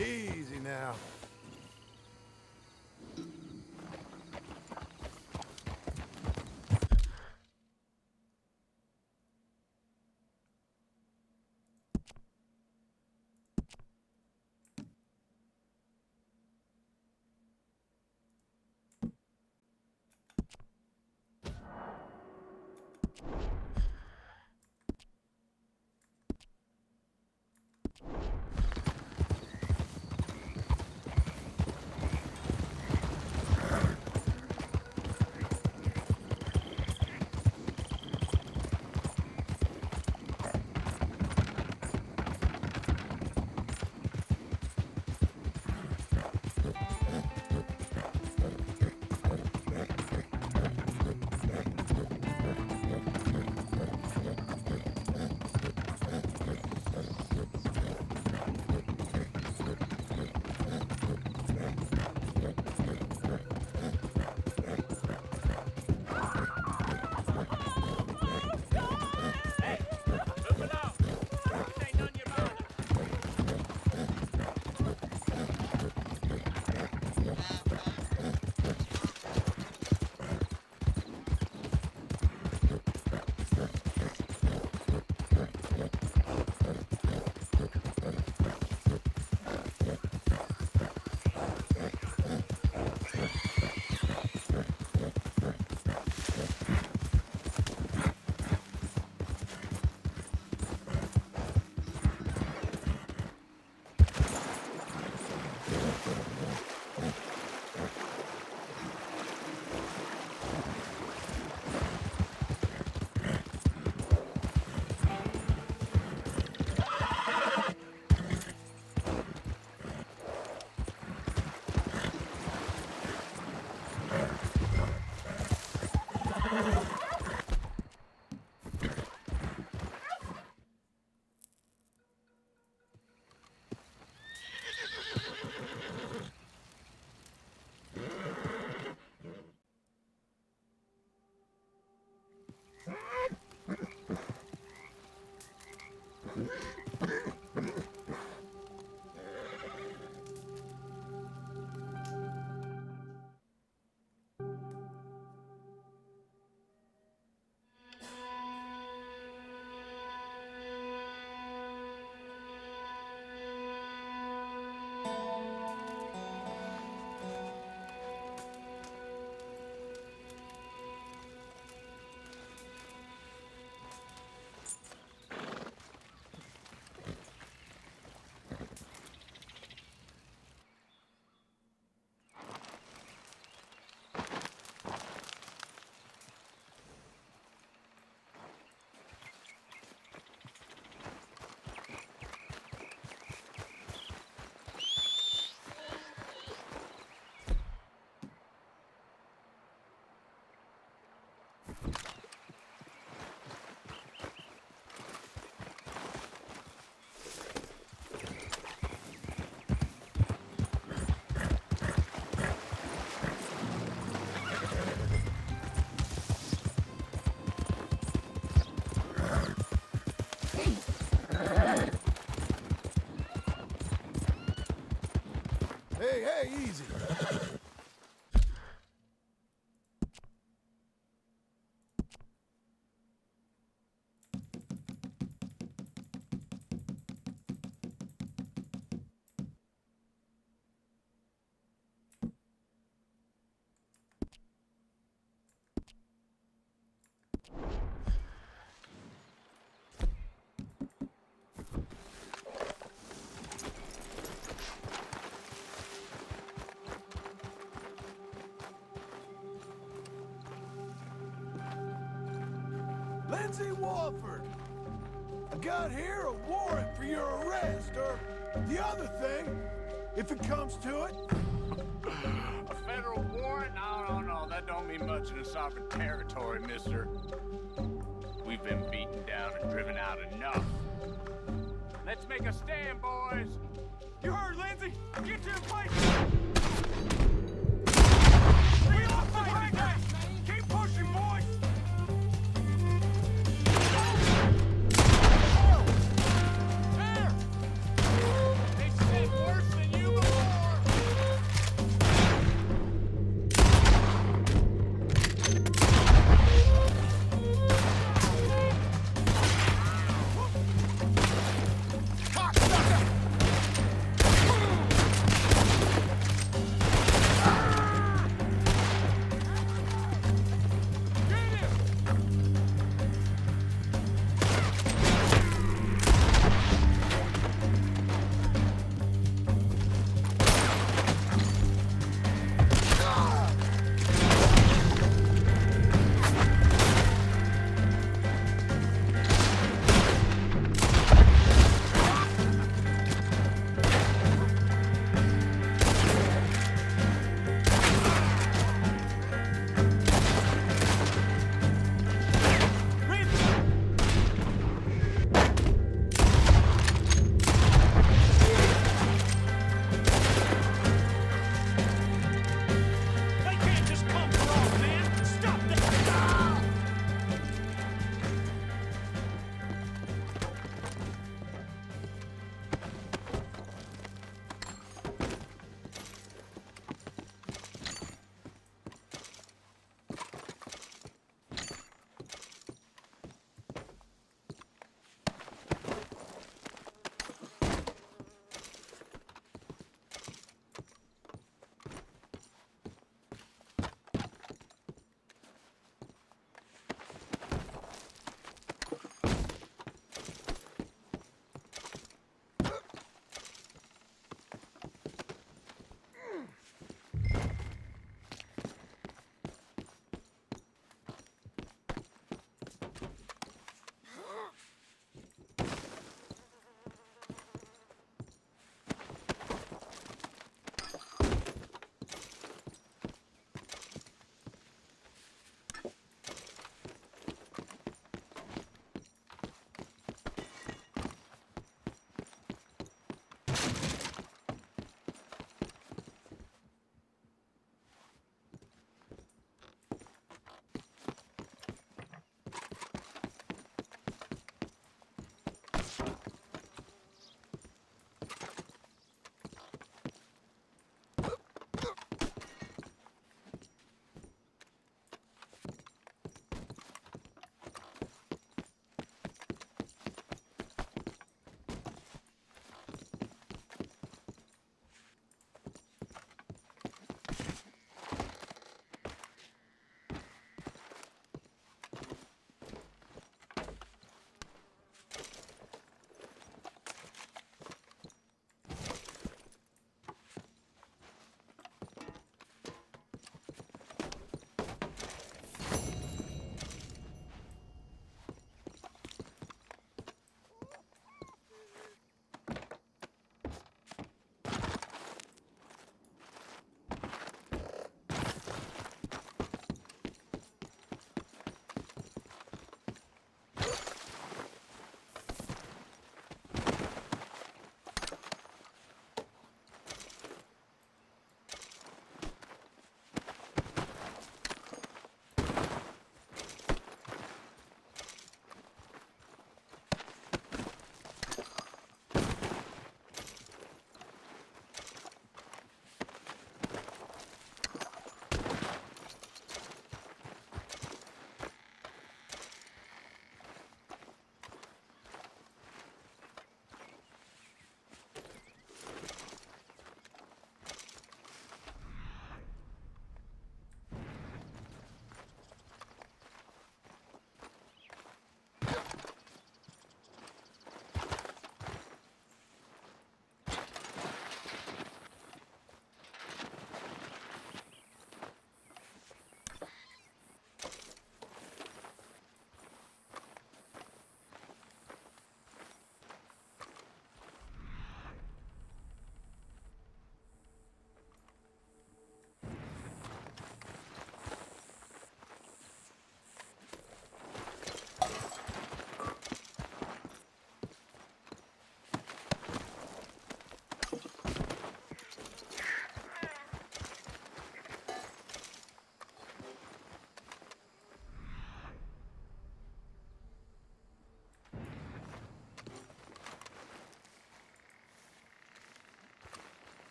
Easy now. Hey, easy. Lindsay Walford, I got here a warrant for your arrest, or the other thing, if it comes to it. A federal warrant? No, that don't mean much in a sovereign territory, mister. We've been beaten down and driven out enough. Let's make a stand, boys! You heard, Lindsay! Get to your place! We lost the wagon! Keep pushing, boys! There! They said worse than you!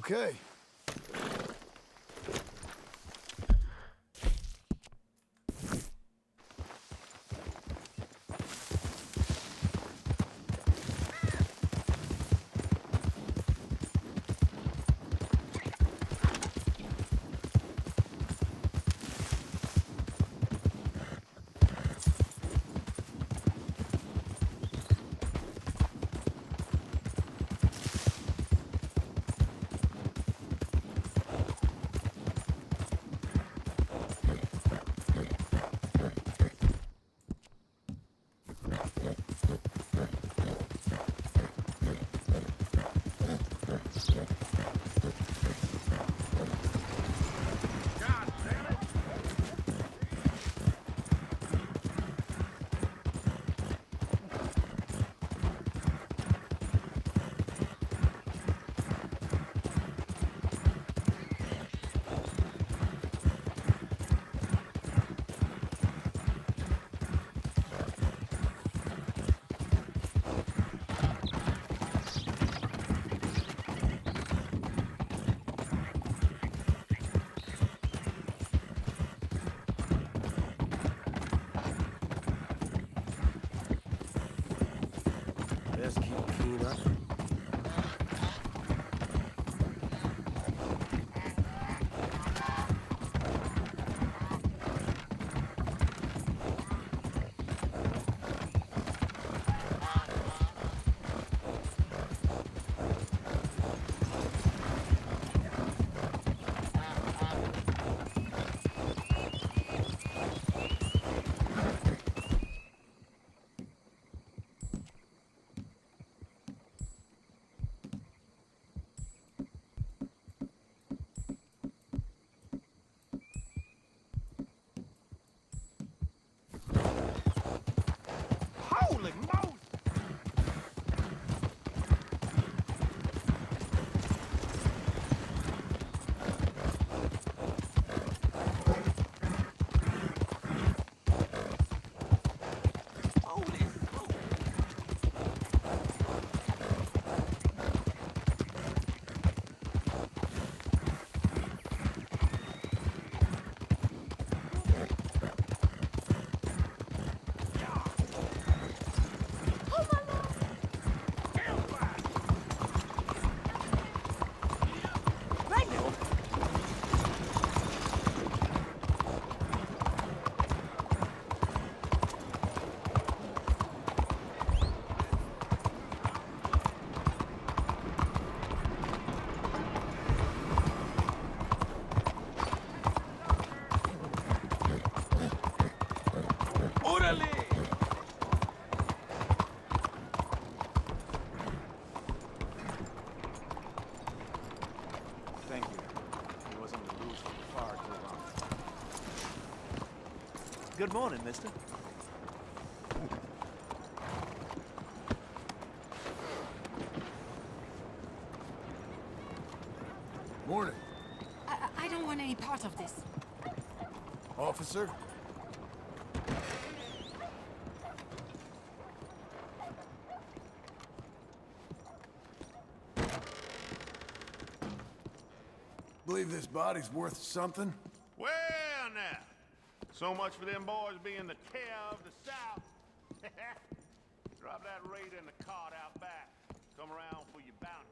Okay. Best keep keen up. Holy moly! Thank you. He wasn't on the loose for far too long. Good morning, mister. Morning, I don't want any part of this. officer. Believe this body's worth something? Well, now. So much for them boys being the care of the South. Drop that raider in the cart out back. Come around for your bounty.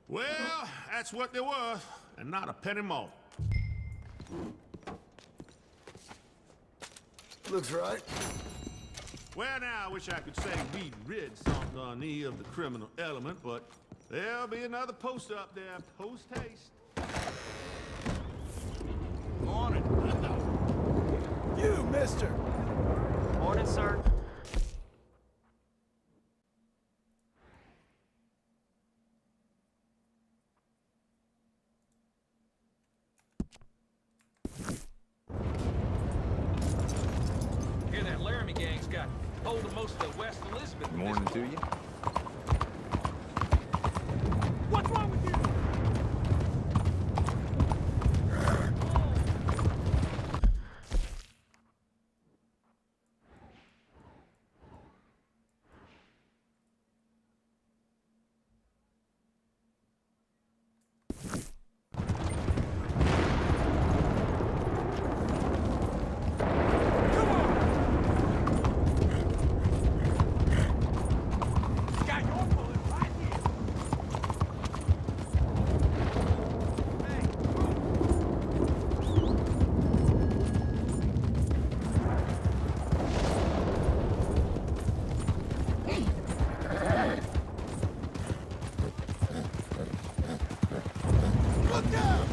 Well, that's what they're worth, and not a penny more. Looks right. Well, now, I wish I could say we'd rid something on me of the criminal element, but there'll be another post up there, post-haste. Morning. You, mister! Morning, sir. hold of most of West Elizabeth. Good morning to you. What's wrong with you? Look out!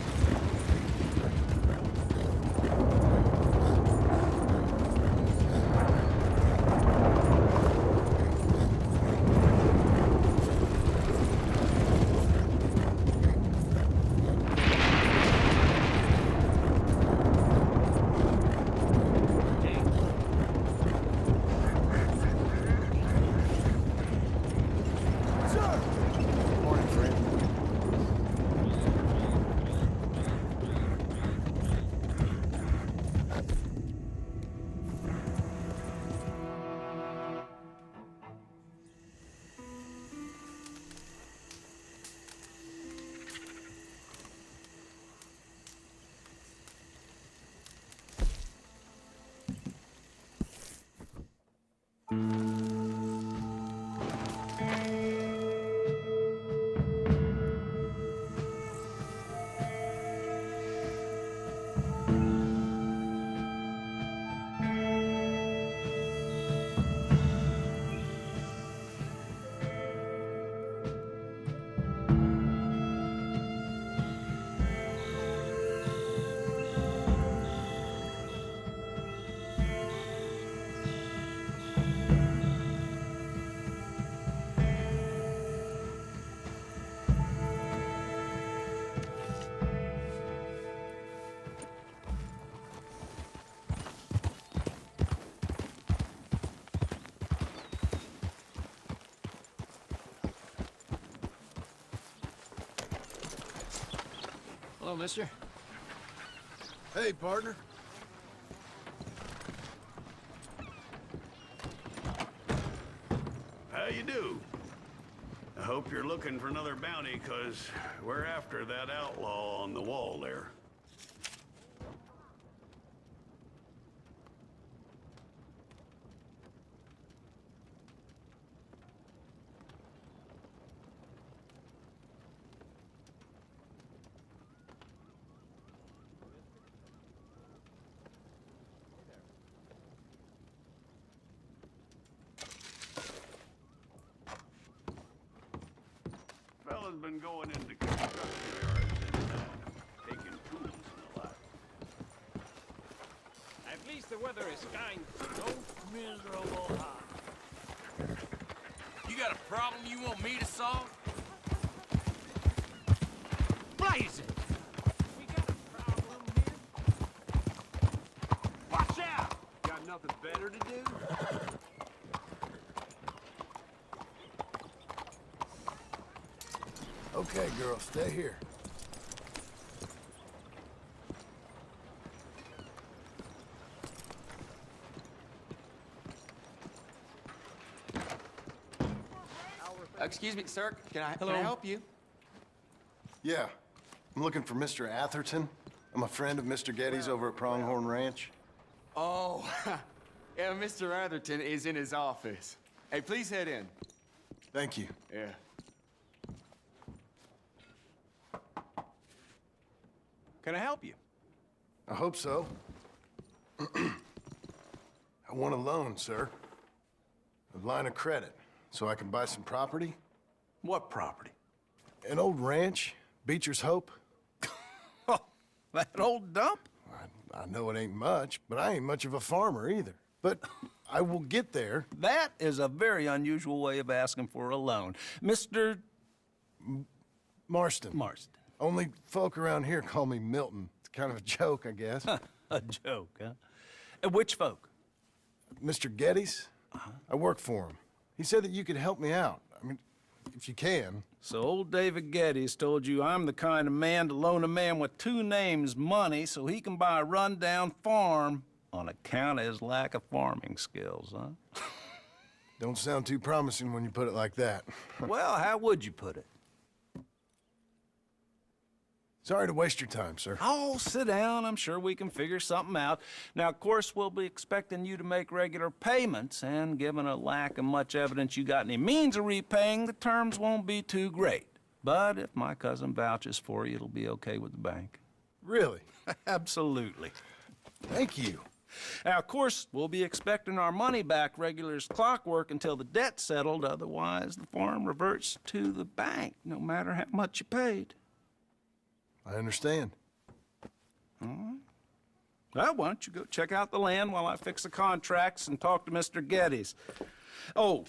Sir! Morning, friend. Hello, mister. Hey, partner. How you do? I hope you're looking for another bounty, 'cause we're after that outlaw on the wall there. Fella's been going into construction yards and taking tools and the like. At least the weather is kind. So miserable hot. You got a problem you want me to solve? Blaze it! We got a problem here. Watch out! Got nothing better to do? Okay, girl, stay here. Excuse me, sir. Can I help you? Yeah. I'm looking for Mr. Atherton. I'm a friend of Mr. Getty's over at Pronghorn Ranch. Oh, yeah, Mr. Atherton is in his office. Hey, please head in. Thank you. Yeah. Can I help you? I hope so. I want a loan, sir. A line of credit, so I can buy some property. What property? An old ranch, Beecher's Hope. Oh, that old dump? I know it ain't much, but I ain't much of a farmer either. But I will get there. That is a very unusual way of asking for a loan. Mr. Marston. Marston. Only folk around here call me Milton. It's kind of a joke, I guess. A joke, huh? Which folk? Mr. Getty's, I work for him. He said that you could help me out. I mean, if you can. So old David Geddes told you I'm the kind of man to loan a man with two names money so he can buy a rundown farm on account of his lack of farming skills, huh? Don't sound too promising when you put it like that. Well, how would you put it? Sorry to waste your time, sir. Oh, sit down. I'm sure we can figure something out. Now, of course, we'll be expecting you to make regular payments, and given a lack of much evidence you got any means of repaying, the terms won't be too great. But if my cousin vouches for you, it'll be okay with the bank. Really? Absolutely. Thank you. Now, of course, we'll be expecting our money back regular as clockwork until the debt's settled. Otherwise, the farm reverts to the bank, no matter how much you paid. I understand. All right. Well, why don't you go check out the land while I fix the contracts and talk to Mr. Geddes. Oh,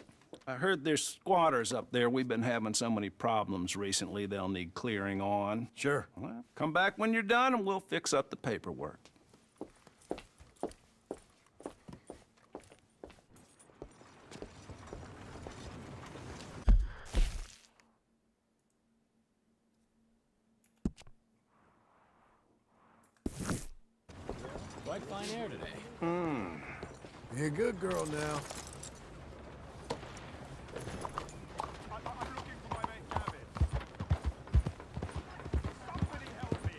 I heard there's squatters up there. We've been having so many problems recently, they'll need clearing on. Sure. Well, come back when you're done and we'll fix up the paperwork. Quite fine air today. Be a good girl now. I'm looking for my mate Gavin. Somebody help me.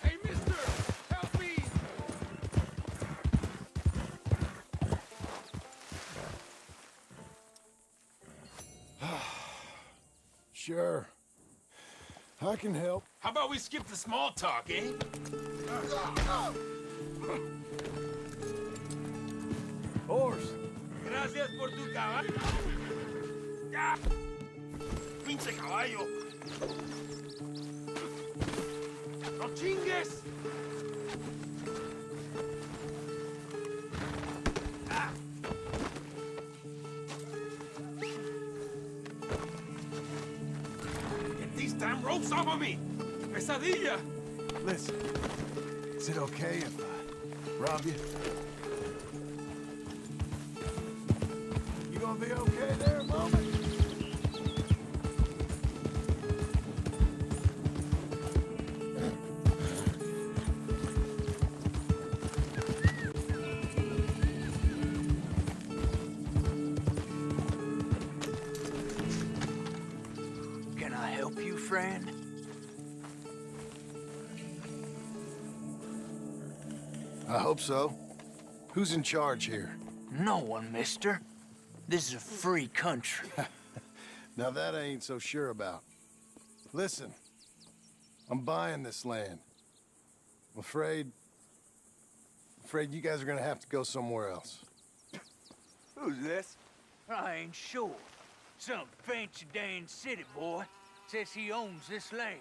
Hey, mister! Help me! Sure. I can help. How about we skip the small talk, eh? Horse. Gracias por tu caballo. ¡Ya! ¡Pinche caballo! ¡No chingues! ¡Ah! Get these damn ropes off of me! Pesadilla! Listen, is it okay if I rob you? You gonna be okay there, Mama? Can I help you, friend? I hope so. Who's in charge here? No one, mister. This is a free country. Now that I ain't so sure about. Listen, I'm buying this land. I'm afraid you guys are gonna have to go somewhere else. Who's this? I ain't sure. Some fancy Dan city boy says he owns this land.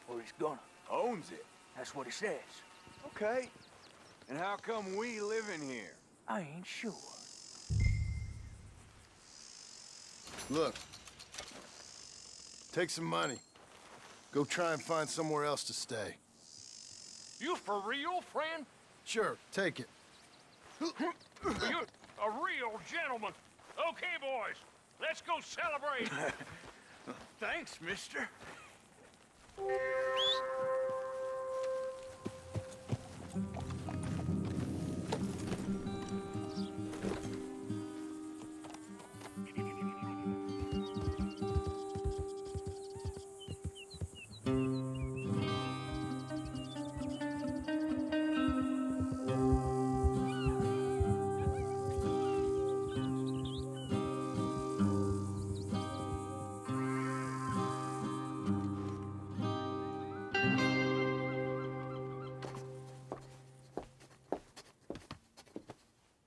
Or he's gonna. Owns it. That's what he says. Okay. And how come we live in here? I ain't sure. Look, take some money. Go try and find somewhere else to stay. You for real, friend? Sure, take it. You're a real gentleman. Okay, boys, let's go celebrate. Thanks, mister.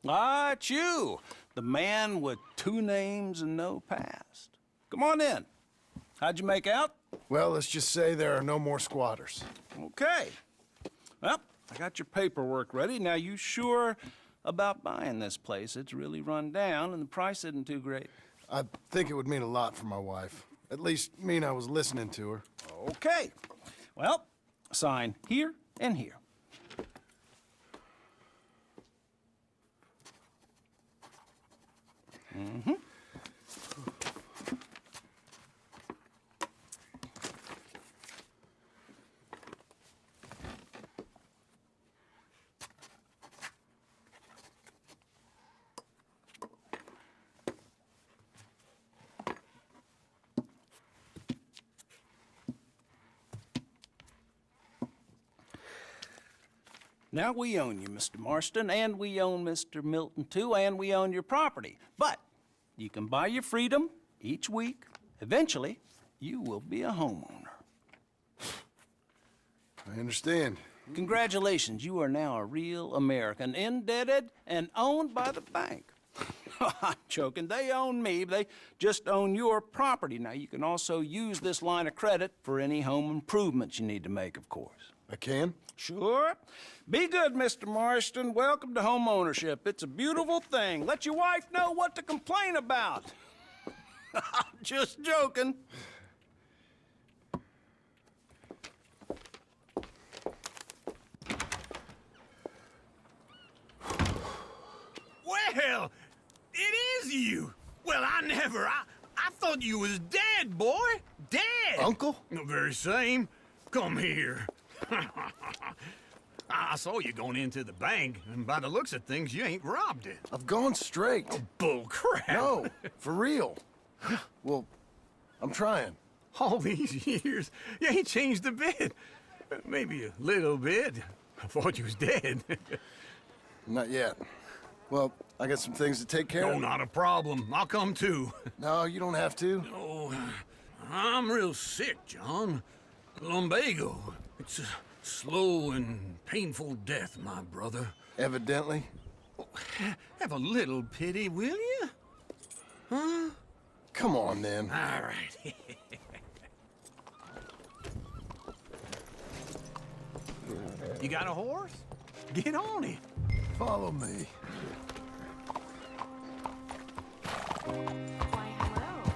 Ah, it's you, the man with 2 names and no past. Come on in. How'd you make out? Well, let's just say there are no more squatters. Okay. Well, I got your paperwork ready. Now, you sure about buying this place? It's really run down, and the price isn't too great. I think it would mean a lot for my wife. At least mean I was listening to her. Okay. Well, sign here and here. Mm-hmm. Now, we own you, Mr. Marston, and we own Mr. Milton, too, and we own your property. But you can buy your freedom each week. Eventually, you will be a homeowner. I understand. Congratulations, you are now a real American, indebted and owned by the bank. I'm joking, they own me, they just own your property. Now, you can also use this line of credit for any home improvements you need to make, of course. I can? Sure. Be good, Mr. Marston. Welcome to home ownership. It's a beautiful thing. Let your wife know what to complain about. Just joking. Well, it is you. Well, I thought you was dead, boy. Dead. Uncle? The very same. Come here. I saw you going into the bank, and by the looks of things, you ain't robbed it. I've gone straight. Bull crap. No, for real. Well, I'm trying. All these years, you ain't changed a bit. Maybe a little bit. I thought you was dead. Not yet. Well, I got some things to take care No, of. not a problem. I'll come too. No, you don't have to. Oh, I'm real sick, John. Lumbago. It's a slow and painful death, my brother. Evidently. Have a little pity, will you? Huh? Come on, then. All right. You got a horse? Get on it. Follow me. Why, hello.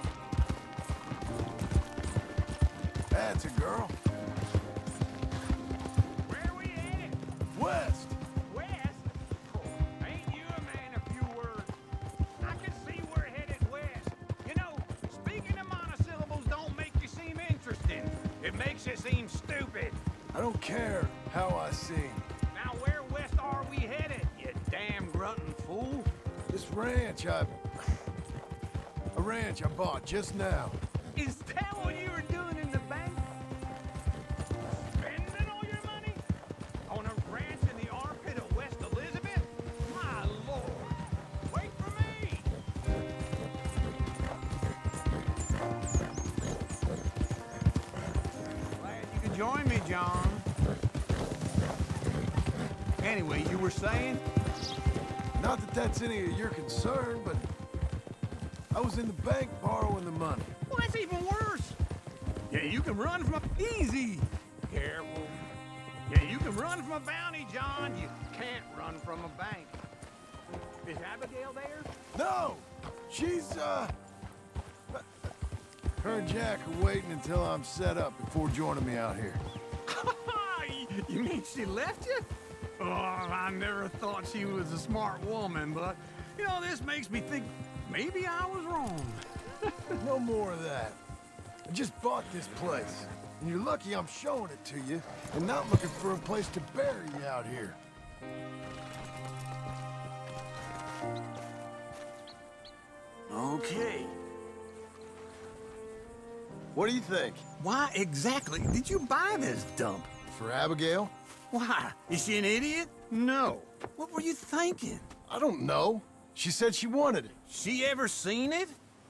That's a girl. Where we headed? West. West? Oh, ain't you a man of few words? I can see we're headed west. You know, speaking of monosyllables don't make you seem interesting. It makes you seem stupid. I don't care how I sing. Now where west are we headed, you damn grunting fool? This ranch a ranch I bought just now. Is that what you were doing in the bank? Spending all your money? On a ranch in the armpit of West Elizabeth? My lord! Wait for me! Glad you could join me, John. Anyway, you were saying? Not that that's any of your concern, but I was in the bank borrowing the money. Well, that's even worse. Yeah, you can run from a... Easy. Careful. Yeah, you can run from a bounty, John. You can't run from a bank. Is Abigail there? No! She's, her and Jack are waiting until I'm set up before joining me out here. You mean she left you? Oh, I never thought she was a smart woman, but, you know, this makes me think maybe I was wrong. No more of that. I just bought this place, and you're lucky I'm showing it to you, and not looking for a place to bury you out here. Okay. What do you think? Why exactly did you buy this dump? For Abigail? Why? Is she an idiot? No. What were you thinking? I don't know. She said she wanted it. She ever seen it?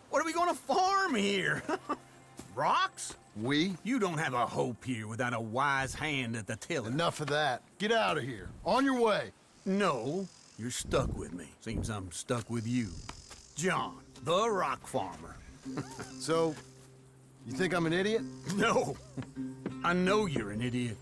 What are we gonna farm here? Rocks? We? You don't have a hope here without a wise hand at the tiller. Enough of that. Get out of here. On your way. No, You're stuck with me. Seems I'm stuck with you. John, the rock farmer. So, you think I'm an idiot? No. I know you're an idiot.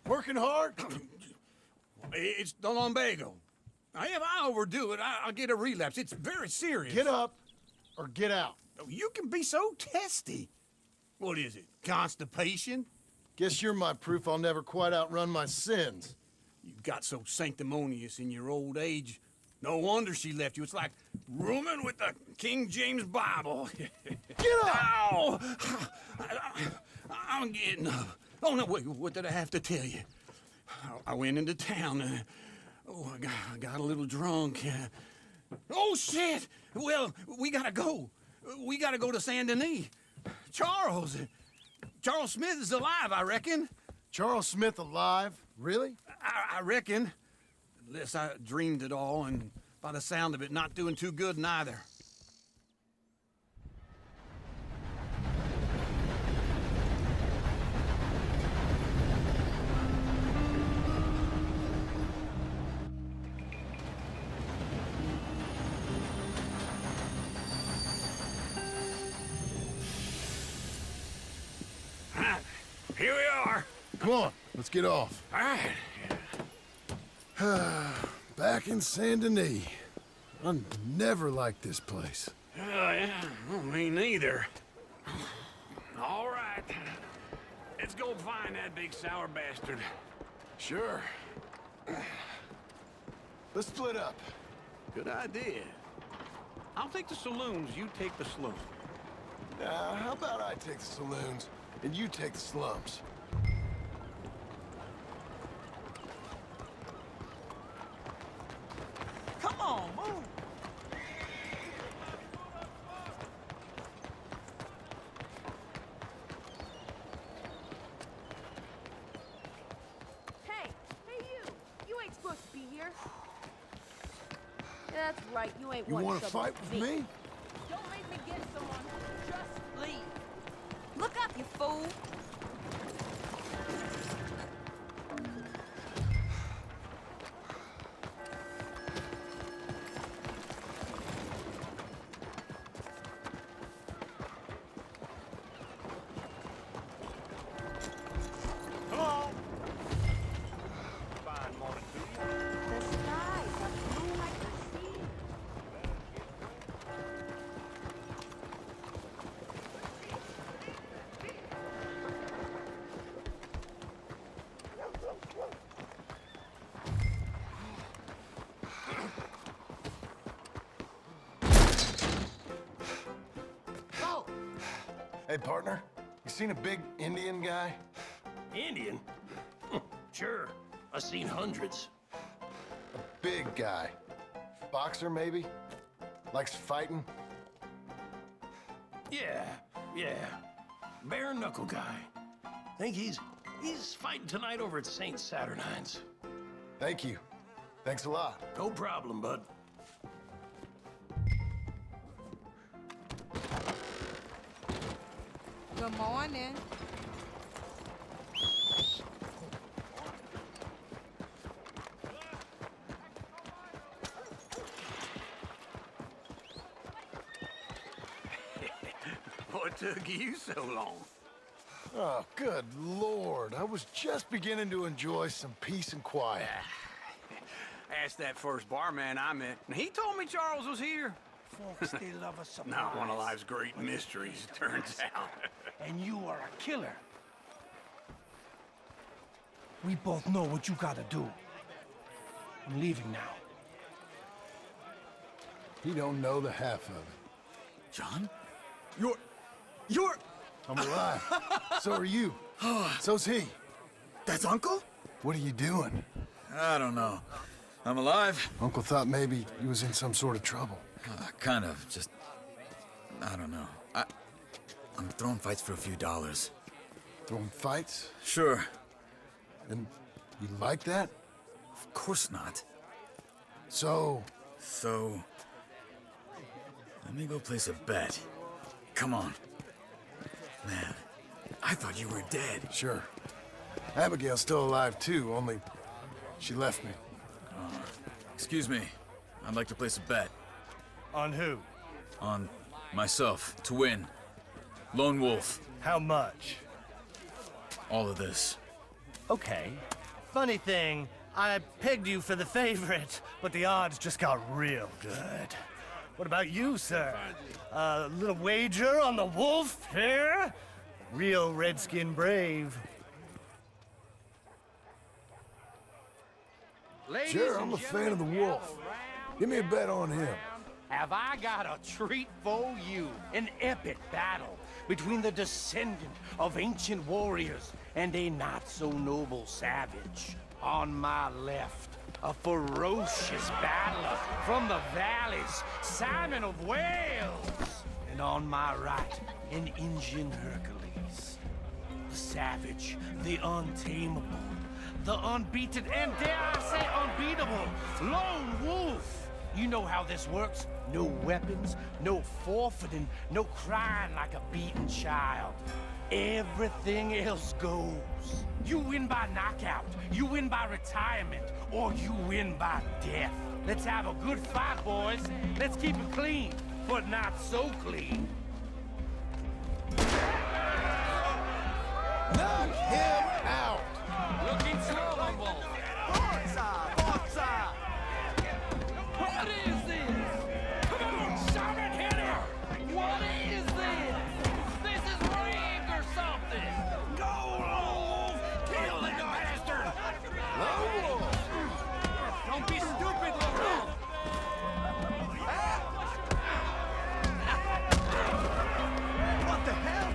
Working hard? It's the lumbago. If I overdo it, I'll get a relapse. It's very serious. Get up or get out. You can be so testy. What is it, constipation? Guess you're my proof I'll never quite outrun my sins. You got so sanctimonious in your old age. No wonder she left you. It's like rooming with the King James Bible. Get up! Ow! I'm getting up. Oh, no, wait, what did I have to tell you? I went into town. I got a little drunk. Oh, shit! Well, we gotta go. We gotta go to Saint Denis. Charles Smith is alive, I reckon. Charles Smith alive? Really? I reckon. Unless I dreamed it all, and by the sound of it, not doing too good neither. Here we are. Come on, let's get off. All right. Back in Saint Denis. I never liked this place. Oh, yeah. Well, me neither. All right. Let's go find that big sour bastard. Sure. Let's split up. Good idea. I'll take the saloons, you take the slums. How about I take the saloons and you take the slums? Come on, move. Hey, you! You ain't supposed to be here. Yeah, that's right, you ain't You one want to trouble fight with me? Don't make me get someone. Just leave. Look up, you fool! Hello. Fine morning to you. The skies are blue like the sea. Hey, partner, you seen a big Indian guy? Indian? Sure. I've seen hundreds. A big guy. Boxer, maybe? Likes fighting? Yeah. Bare knuckle guy. Think he's fighting tonight over at St. Saturnine's. Thank you. Thanks a lot. No problem, bud. Good morning. What took you so long? Oh, good Lord. I was just beginning to enjoy some peace and quiet. Asked that first barman I met, and he told me Charles was here. Folks, they love a surprise. Not one of life's great mysteries, it turns out. And you are a killer. We both know what you gotta do. I'm leaving now. He don't know the half of it. John? You're... I'm alive. So are you. So's he. That's Uncle? What are you doing? I don't know. I'm alive. Uncle thought maybe he was in some sort of trouble. Kind of, just... I don't know. I'm throwing fights for a few dollars. Throwing fights? Sure. And you like that? Of course not. So... So... Let me go place a bet. Come on. Man, I thought you were dead. Sure. Abigail's still alive too, only she left me. Excuse me. I'd like to place a bet. On who? On myself, to win. Lone Wolf. How much? All of this. Okay. Funny thing, I pegged you for the favorite, but the odds just got real good. What about you, sir? A little wager on the wolf here? Real redskin brave. Ladies Sure, and I'm a fan of the wolf. Give me a bet on him. Have I got a treat for you? An epic battle between the descendant of ancient warriors and a not-so-noble savage. On my left, a ferocious battler from the valleys, Simon of Wales. And on my right, an Indian Hercules. The savage, the untamable, the unbeaten, and dare I say unbeatable, Lone Wolf. You know how this works. No weapons, no forfeiting, no crying like a beaten child. Everything else goes. You win by knockout, you win by retirement, or you win by death. Let's have a good fight, boys. Let's keep it clean, but not so clean. Knock him out! Looking slow, Humble. Forza! What is this? Come on, shout and hit her! What is this? This is rigged or something! Go, Lone Wolf! Kill that bastard! Lone Wolf! Don't be stupid, Lone Wolf! What the hell?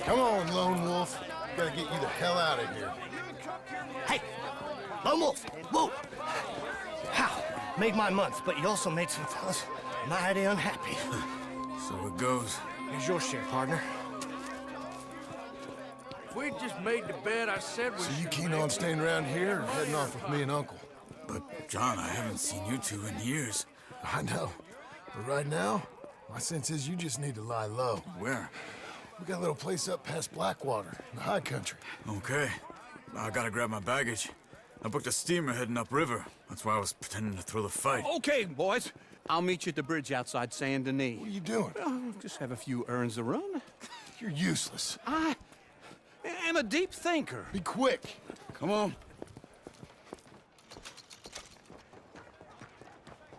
Come on, Lone Wolf. Gotta get you the hell out of here. Hey! Lone Wolf! Whoa! How? Made my month, but you also made some fellas mighty unhappy. So it goes. Here's your share, partner. If we'd just made the bet I said we So you keen on staying around here or heading off with me and Uncle? But, John, I haven't seen you two in years. I know. But right now, my sense is you just need to lie low. Where? We got a little place up past Blackwater, in the high country. Okay. I gotta grab my baggage. I booked a steamer heading upriver. That's why I was pretending to throw the fight. Okay, boys. I'll meet you at the bridge outside Saint Denis. What are you doing? Just have a few errands to run. You're useless. I am a deep thinker. Be quick. Come on.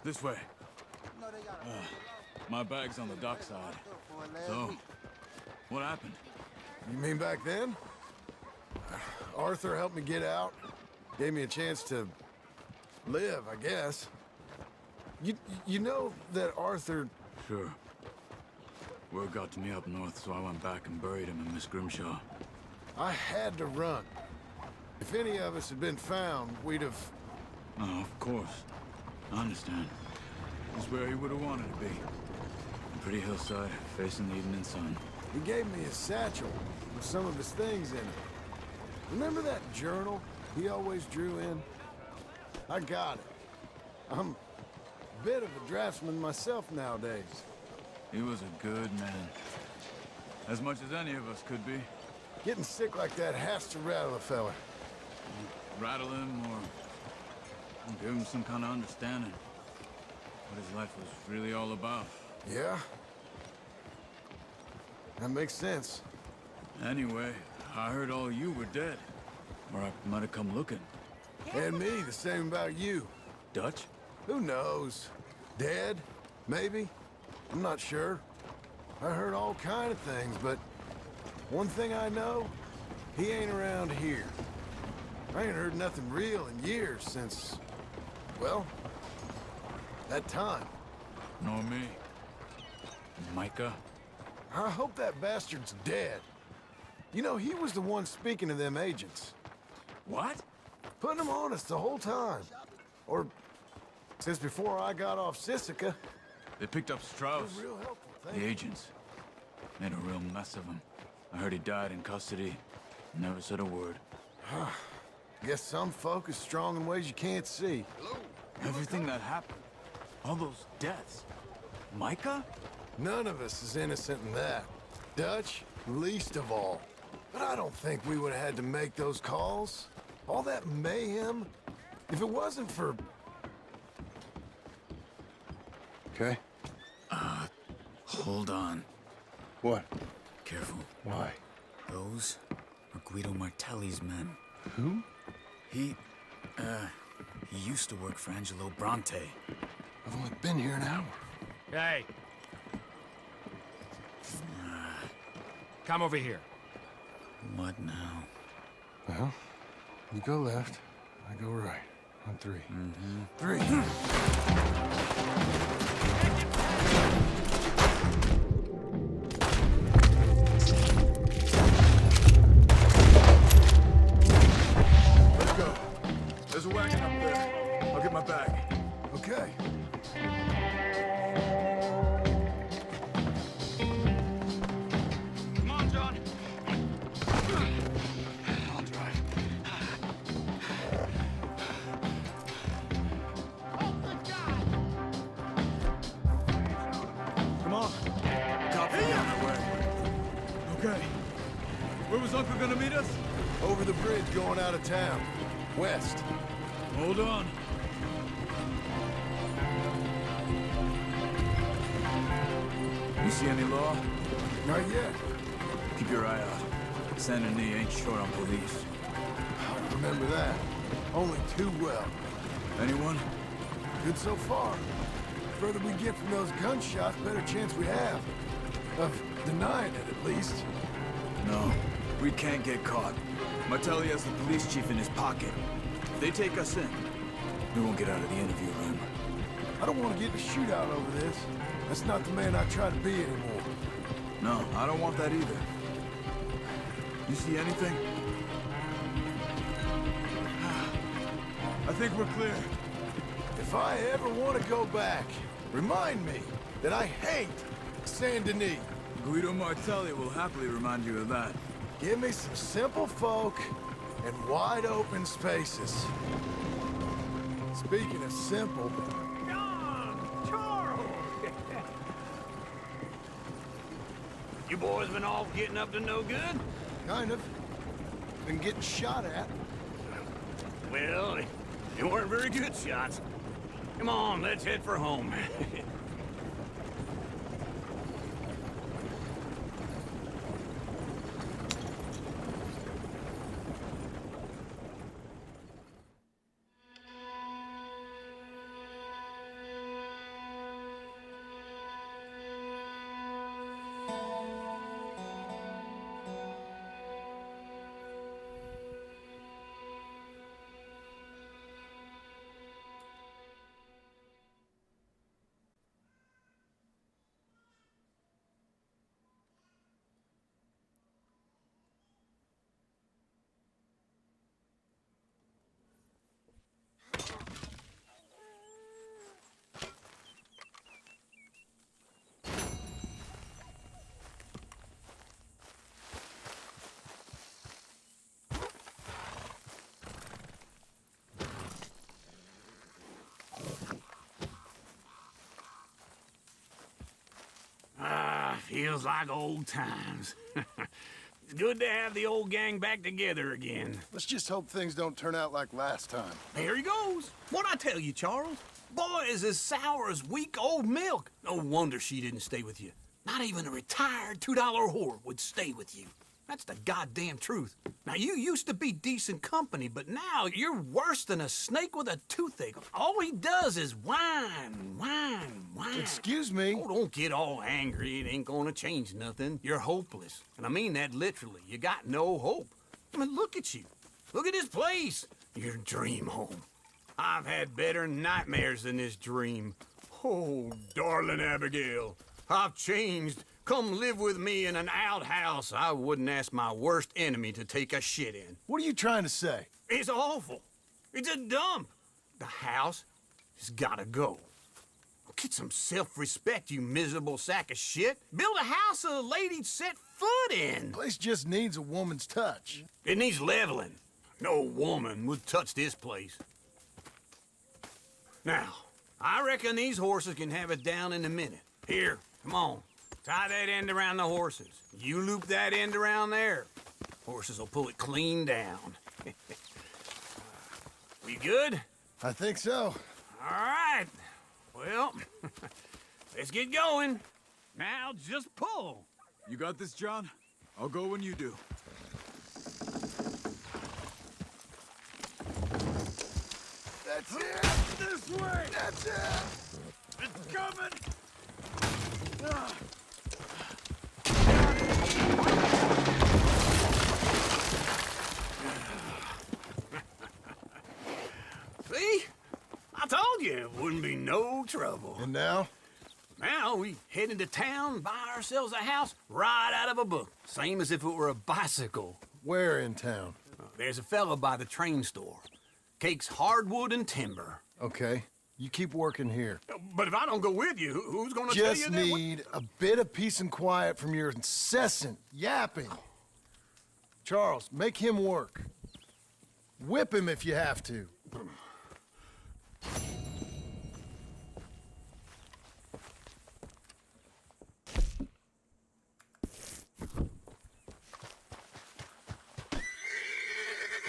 This way. My bag's on the dockside. So, what happened? You mean back then? Arthur helped me get out. Gave me a chance to live, I guess. You know that Arthur... Sure. Word got to me up north, so I went back and buried him in Miss Grimshaw. I had to run. If any of us had been found, we'd have... Oh, of course. I understand. It's where he would have wanted to be. A pretty hillside, facing the evening sun. He gave me his satchel with some of his things in it. Remember that journal he always drew in? I got it. I'm a bit of a draftsman myself nowadays. He was a good man. As much as any of us could be. Getting sick like that has to rattle a fella. Rattle him or give him some kind of understanding. What his life was really all about. Yeah? That makes sense. Anyway, I heard all you were dead. Or I might have come looking. And me, the same about you. Dutch? Who knows? Dead? Maybe? I'm not sure. I heard all kind of things, but one thing I know, he ain't around here. I ain't heard nothing real in years since, well, that time. Nor me. Micah? I hope that bastard's dead. You know, he was the one speaking to them agents. What? Putting them on us the whole time. Or since before I got off Sisika. They picked up Strauss. It was real helpful, thank The you. agents. Made a real mess of him. I heard he died in custody. Never said a word. Guess some folk is strong in ways you can't see. Everything that happened. All those deaths. Micah? None of us is innocent in that. Dutch, least of all. But I don't think we would have had to make those calls. All that mayhem. If it wasn't for... Okay. Hold on. What? Careful. Why? Those are Guido Martelli's men. Who? He used to work for Angelo Bronte. I've only been here an hour. Hey. Come over here. What now? Well, you go left, I go right. On three. Three. Let's go. There's a wagon up there. I'll get my bag. Okay. Come on, John. I'll drive. Come on. Cops are on their way. Okay. Where was Uncle gonna meet us? Over the bridge going out of town. West. Hold on. You see any law? Not yet. Keep your eye out. Saint Denis ain't short on police. I remember that. Only too well. Anyone? Good so far. The further we get from those gunshots, better chance we have. Of denying it, at least. No. We can't get caught. Martelli has the police chief in his pocket. If they take us in, we won't get out of the interview room. I don't want to get in a shootout over this. That's not the man I try to be anymore. No, I don't want that either. You see anything? I think we're clear. If I ever want to go back, remind me that I hate Saint Denis. Guido Martelli will happily remind you of that. Give me some simple folk and wide open spaces. Speaking of simple, John! Charles! You boys been off getting up to no good? kind of. Been getting shot at. Well, they weren't very good shots. Come on, let's head for home. Feels like old times. It's good to have the old gang back together again. Let's just hope things don't turn out like last time. There he goes. What'd I tell you, Charles? Boy is as sour as weak old milk. No wonder she didn't stay with you. Not even a retired $2 whore would stay with you. That's the goddamn truth. Now, you used to be decent company, but now you're worse than a snake with a toothache. All he does is whine, whine, whine. Excuse me? Oh, don't get all angry. It ain't gonna change nothing. You're hopeless. And I mean that literally. You got no hope. I mean, look at you. Look at this place. Your dream home. I've had better nightmares than this dream. Oh, darling Abigail, I've changed. Come live with me in an outhouse I wouldn't ask my worst enemy to take a shit in. What are you trying to say? It's awful. It's a dump. The house has gotta go. Get some self-respect, you miserable sack of shit. Build a house a lady'd set foot in. The place just needs a woman's touch. It needs leveling. No woman would touch this place. Now, I reckon these horses can have it down in a minute. Here, come on. Tie that end around the horses. You loop that end around there. Horses will pull it clean down. We good? I think so. All right. Well, let's get going. Now just pull. You got this, John? I'll go when you do. That's it! This way! That's it! It's coming! Ah. See? I told you it wouldn't be no trouble. And now? Now we head into town, buy ourselves a house right out of a book. Same as if it were a bicycle. Where in town? There's a fella by the train store. Cakes hardwood and timber. Okay. You keep working here. But if I don't go with you, who's gonna tell you Just that? need a bit of peace and quiet from your incessant yapping. Charles, make him work. Whip him if you have to.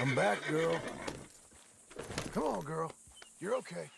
I'm back, girl. Come on, girl. You're okay.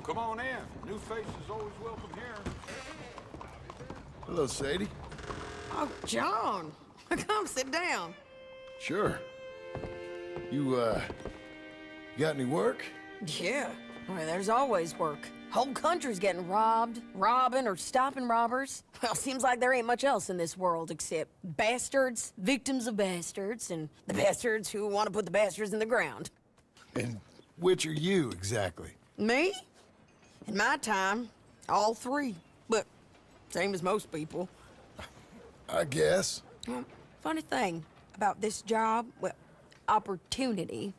Come on in. New faces always welcome here. Hello, Sadie. Oh, John. Come sit down. Sure. You got any work? Yeah. Well, there's always work. Whole country's getting robbed, robbing, or stopping robbers. Well, seems like there ain't much else in this world except bastards, victims of bastards, and the bastards who want to put the bastards in the ground. And which are you, exactly? Me? In my time, all three. But same as most people. I guess. Funny thing about this job, well, opportunity,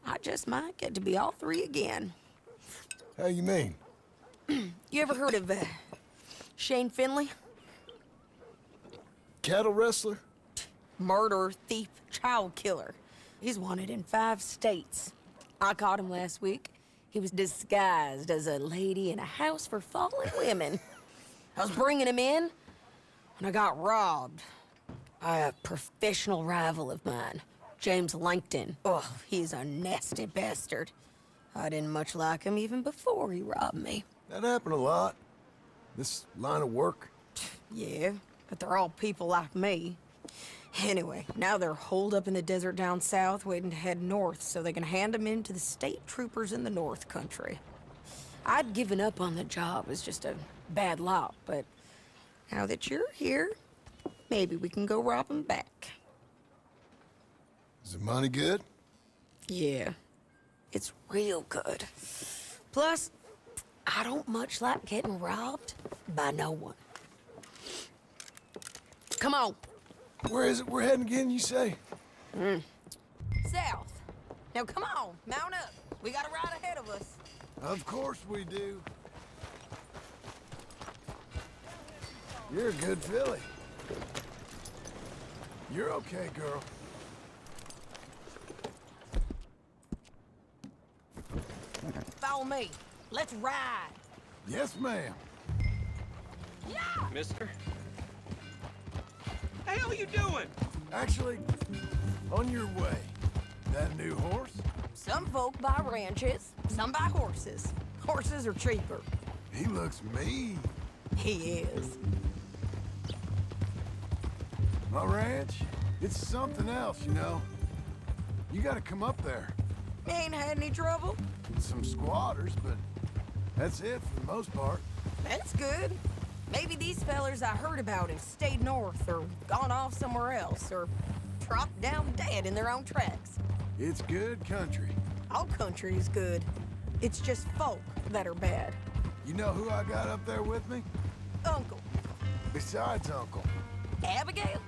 I just might get to be all three again. How you mean? You ever heard of Shane Finley? Cattle wrestler? Murderer, thief, child killer. He's wanted in 5 states. I caught him last week. He was disguised as a lady in a house for fallen women. I was bringing him in when I got robbed by a professional rival of mine, James Langton. Oh, he's a nasty bastard. I didn't much like him even before he robbed me. That happened a lot. This line of work. Yeah, but they're all people like me. Anyway, now they're holed up in the desert down south, waiting to head north so they can hand him in to the state troopers in the North Country. I'd given up on the job as just a bad lot, but now that you're here, maybe we can go rob him back. Is the money good? Yeah, it's real good. Plus, I don't much like getting robbed by no one. Come on. Where is it we're heading again, you say? South. Now come on, mount up. We got a ride ahead of us. Of course we do. You're a good filly. You're okay, girl. Follow me. Let's ride. Yes, ma'am. Yeah! Mister? The hell are you doing? Actually, on your way. That new horse? Some folk buy ranches, some buy horses. Horses are cheaper. He looks mean. He is. My ranch, it's something else, you know. You gotta come up there. Ain't had any trouble? Some squatters, but that's it for the most part. That's good. Maybe these fellers I heard about have stayed north or gone off somewhere else or dropped down dead in their own tracks. It's good country. All country is good. It's just folk that are bad. You know who I got up there with me? Uncle. Besides Uncle. Abigail?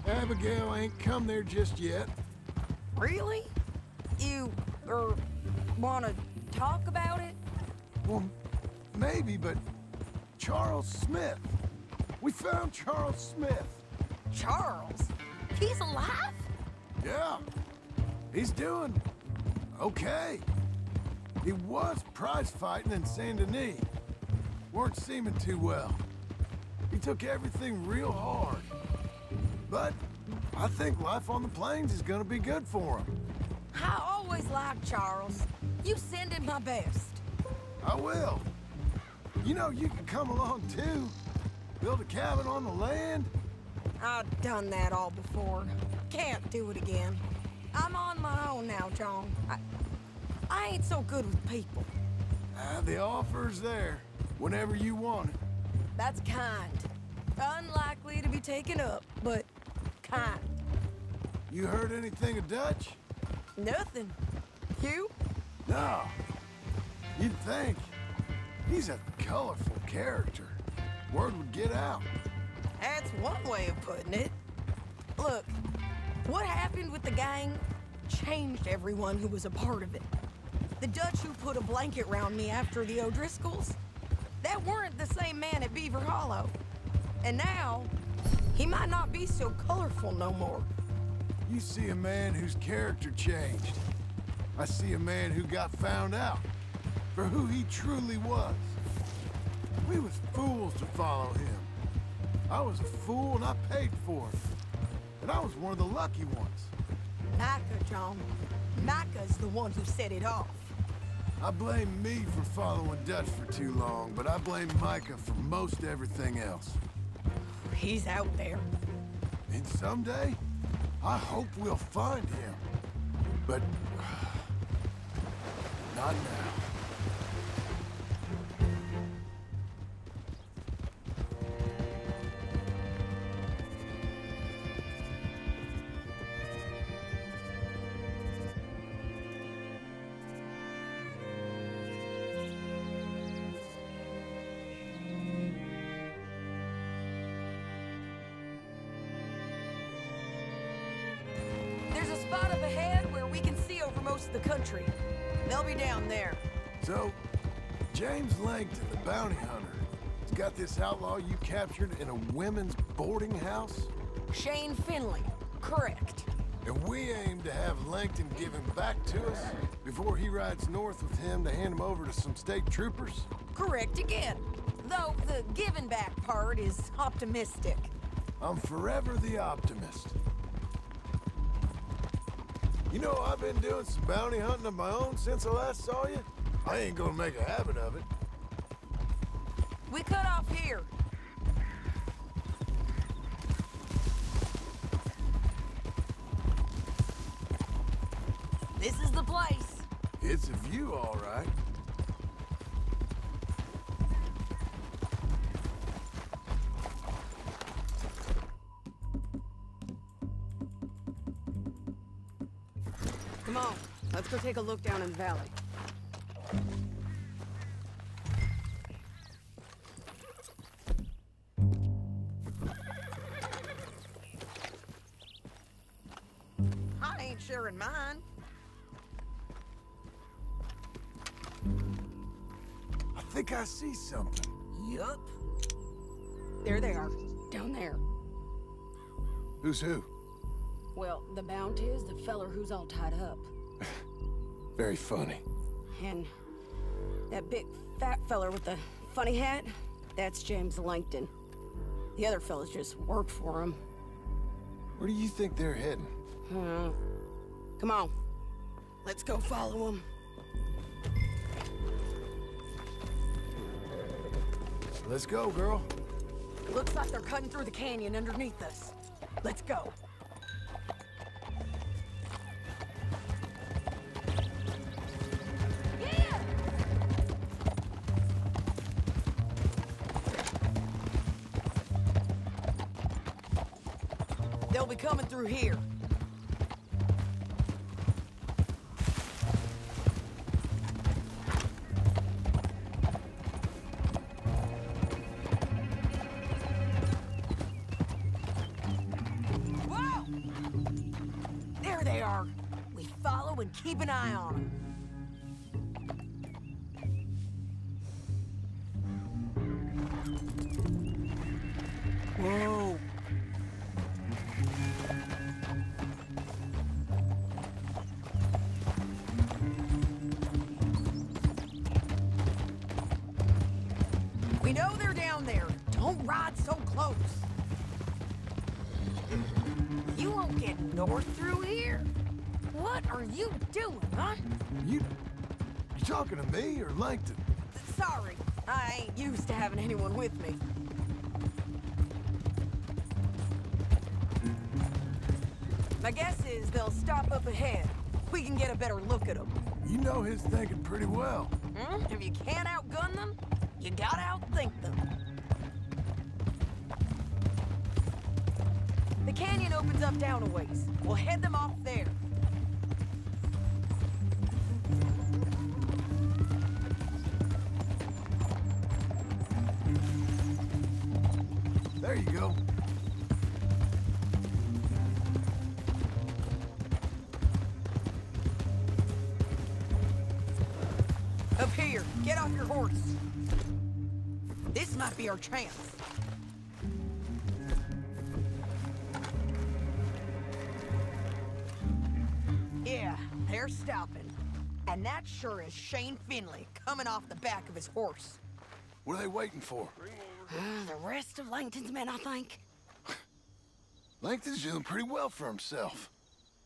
Abigail ain't come there just yet. Really? You, wanna talk about it? Well, maybe, but Charles Smith. We found Charles Smith. Charles? He's alive? Yeah. He's doing okay. He was prize fighting in Saint Denis. Weren't seeming too well. He took everything real hard. But I think life on the plains is gonna be good for him. I always liked Charles. You send him my best. I will. You know, you can come along too. Build a cabin on the land. I've done that all before. Can't do it again. I'm on my own now, John. I ain't so good with people. The offer's there, whenever you want it. That's kind. Unlikely to be taken up, but kind. You heard anything of Dutch? Nothing. You? No. You'd think. He's a colorful character. Word would get out. That's one way of putting it. Look, what happened with the gang changed everyone who was a part of it. The Dutch who put a blanket round me after the O'Driscolls, that weren't the same man at Beaver Hollow. And now, he might not be so colorful no more. You see a man whose character changed. I see a man who got found out for who he truly was. We was fools to follow him. I was a fool and I paid for it. And I was one of the lucky ones. Micah, John. Micah's the one who set it off. I blame me for following Dutch for too long, but I blame Micah for most everything else. He's out there. And someday, I hope we'll find him. But not now. There's a spot up ahead where we can see over most of the country. They'll be down there. So, James Langton, the bounty hunter, has got this outlaw you captured in a women's boarding house? Shane Finley. Correct. And we aim to have Langton give him back to us before he rides north with him to hand him over to some state troopers? Correct again. Though the giving back part is optimistic. I'm forever the optimist. You know, I've been doing some bounty hunting of my own since I last saw you. I ain't gonna make a habit of it. We cut off here. This is the place. It's a view, all right. Come on, let's go take a look down in the valley. I ain't sharing mine. I think I see something. Yup. There they are, down there. Who's who? Well, the bounty is the feller who's all tied up. Very funny. And that big fat feller with the funny hat, that's James Langton. The other fellas just work for him. Where do you think they're heading? Come on. Let's go follow them. Let's go, girl. Looks like they're cutting through the canyon underneath us. Let's go. Yeah! They'll be coming through here. We follow and keep an eye on them. Whoa. We know they're down there. Don't ride so close. You won't get north through here. What are you doing, huh? You talking to me or Langton? Sorry, I ain't used to having anyone with me. My guess is they'll stop up ahead. We can get a better look at them. You know his thinking pretty well. If you can't outgun them, you gotta outthink them. The canyon opens up down a ways. We'll head them off there. There you go. Up here, get off your horse. This might be our chance. Yeah, they're stopping. And that sure is Shane Finley coming off the back of his horse. What are they waiting for? The rest of Langton's men, I think. Langton's doing pretty well for himself.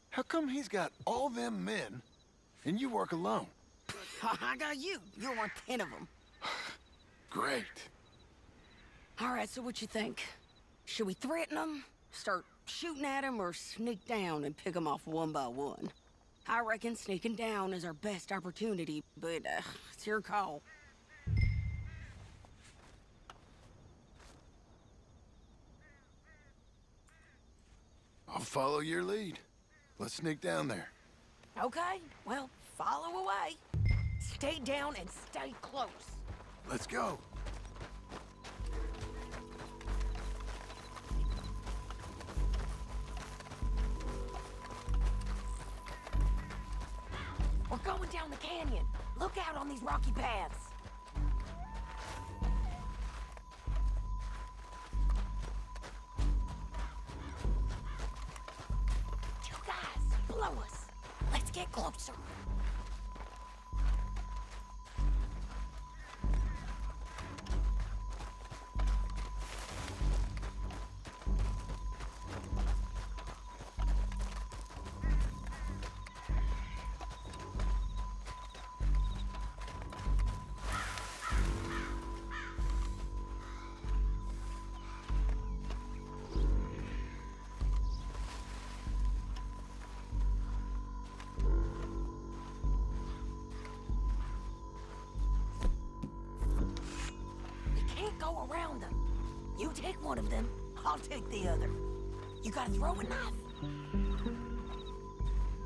How come he's got all them men, and you work alone? I got you. You're worth 10 of them. Great. All right, so what you think? Should we threaten them, start shooting at them, or sneak down and pick them off one by one? I reckon sneaking down is our best opportunity, but it's your call. I'll follow your lead. Let's sneak down there. Okay, well, follow away. Stay down and stay close. Let's go. going down the canyon. Look out on these rocky paths. You guys, blow us. Let's get closer. Go around them. You take one of them, I'll take the other. You gotta throw a knife.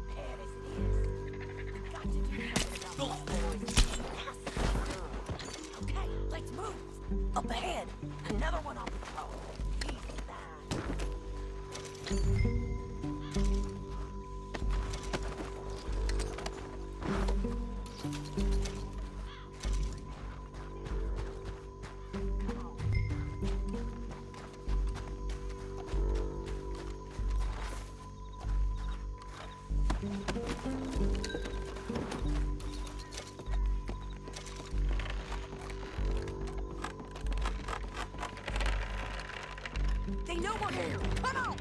Bad as it is, we got to do something about these boys. Okay, let's move. Up ahead, another one on patrol. They know we're here. Come on!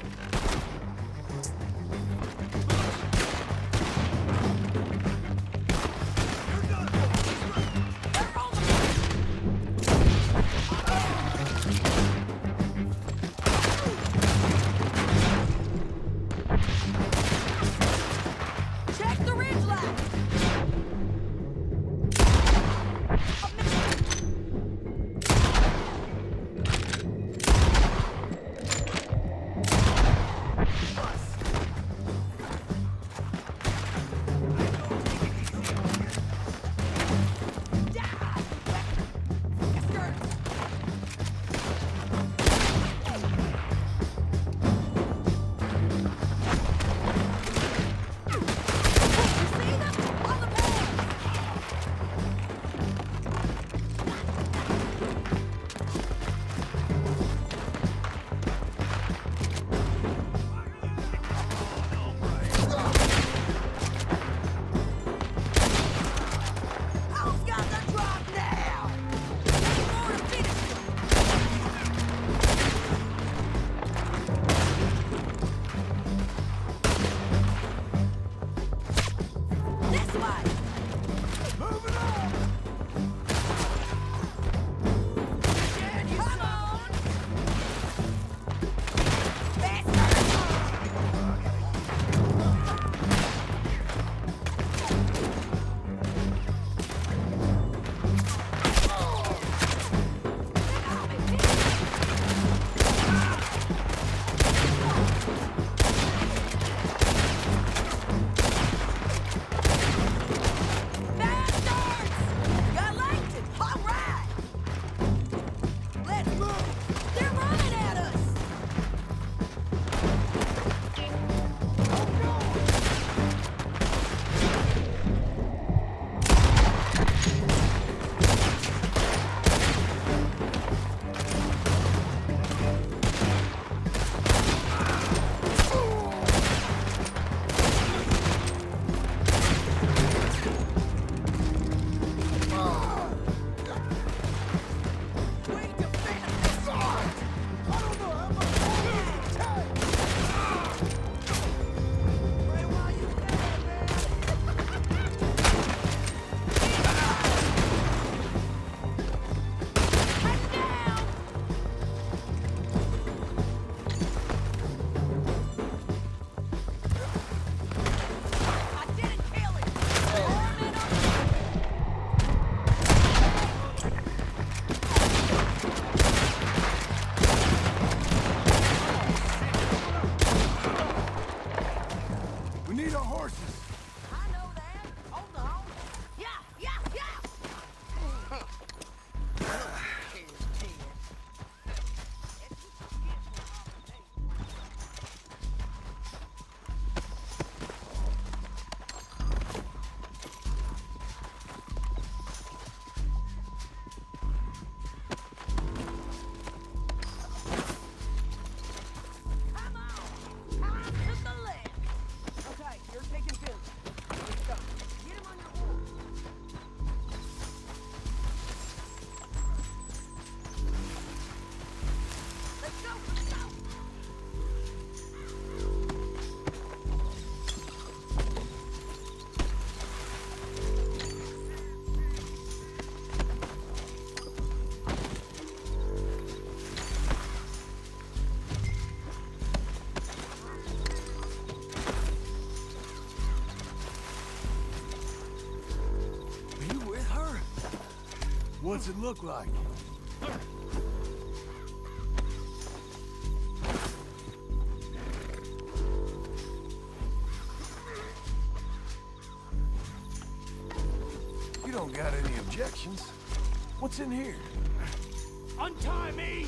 Check the ridge line! What's it look like? You don't got any objections. What's in here? Untie me!